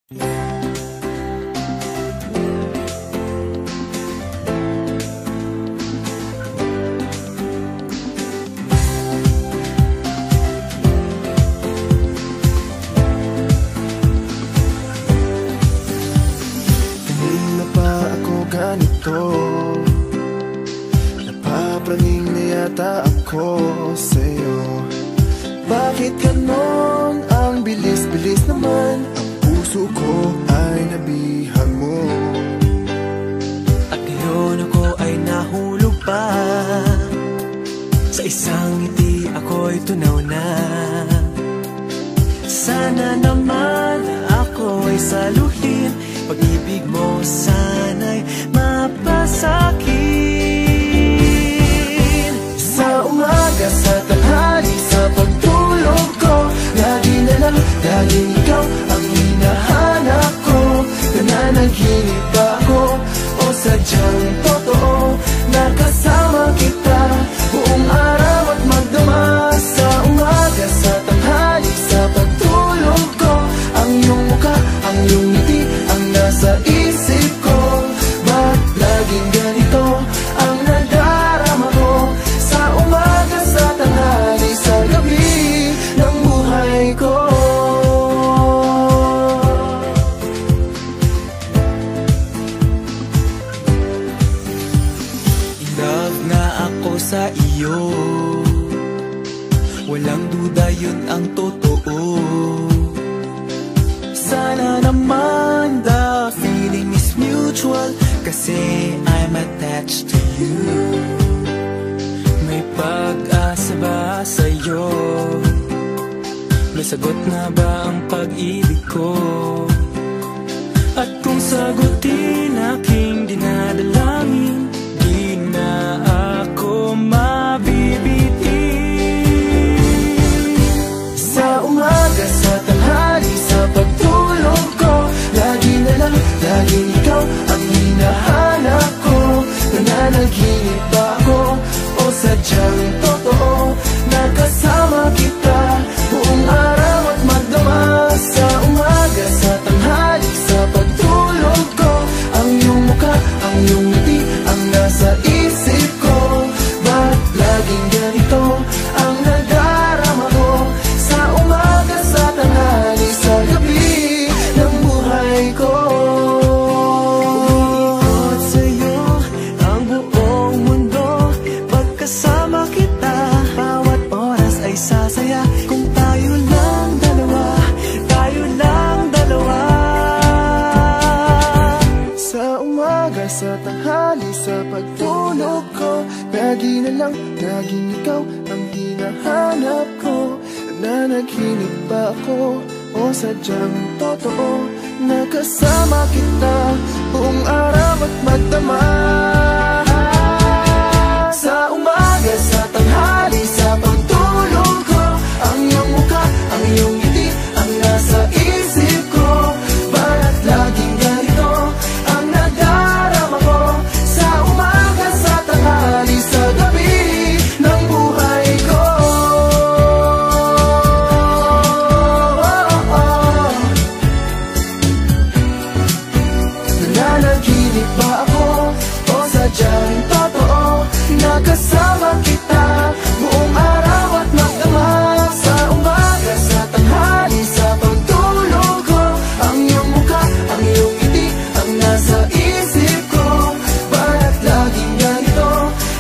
Kanina pa ako ganito, napapraning na yata ako sa'yo. Bakit ganon ang bilis-bilis naman? Ang puso ko ay nabihag mo. At ngayon ako ay nahulog pa sa isang ngiti, ako'y tunaw na. Sana naman ako ay saluhin, pag-ibig mo sana'y mapasakin. Sa umaga, sa tanghali, sa pagtulog ko, lagi na lang, laging ikaw ang hinahanap ko. Nananaginip ba ako o sadyang totoo? Nakasama kita buong araw at magdama. Sa umaga, sa tanghali, sa pagtulog ko, ang iyong mukha, ang iyong ngiti ang nasa isip ko. Ba't laging ganito ang nadarama ko? Sa umaga, sa tanghali, sa gabi ng buhay ko. In love na ako sa iyo, walang duda yun ang totoo. Sana naman the feeling is mutual, kasi I'm attached to you. May pag-asa ba sa'yo? May sagot na ba ang pag-ibig ko? At kung sagutin aking dinadalangin, di na ako mabibitin. Sa umaga, sa tanghali, sa pagtulog ko, lagi na lang, laging ikaw ang hinahanap ko. Nananaginip ba ako o sadyang totoo? Nakasama kita buong araw at magdama. Sa umaga, sa tanghali, sa pagtulog ko, ang iyong mukha, ang iyong ngiti ang nasa isip ko. Ba't laging ganito ang nadarama ko? Sa umaga, sa tanghali, sa gabi ng buhay ko. Umiikot sa'yo ang buong mundo, pagkasama kita, bawat oras ay sasaya. Kung tayo lang dalawa, tayo lang dalawa. Sa umaga, sa tanghali, sa pagtulog ko, lagi na lang, laging ikaw ang hinahanap ko. Nananaginip ba ako o sadyang totoo? Nakasama kita buong araw at magdama. Sa umaga, sa tanghali, sa pagtulog ko, ang iyong mukha, ang iyong ngiti ang nasa isip ko. Ba't laging ganito ang nadarama ko? Sa umaga, sa tanghali, sa gabi ng buhay ko. Nananaginip ba ako o sadyang totoo? Nakasama kita buong araw at magdama. Sa umaga, sa tanghali, sa pagtulog ko, ang iyong mukha, ang iyong ngiti ang nasa isip ko. Ba't laging ganito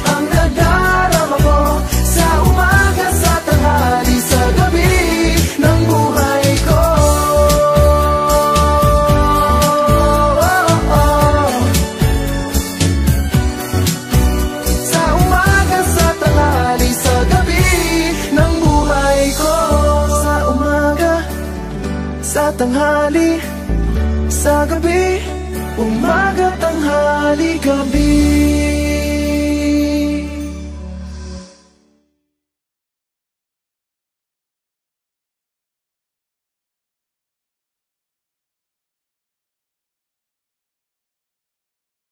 ang nadarama ko? Sa umaga, sa tanghali, sa gabi ng buhay ko. Sa umaga, sa tanghali, sa gabi ng buhay ko. Sa umaga, sa tanghali, sa gabi, umaga, tanghali, gabi.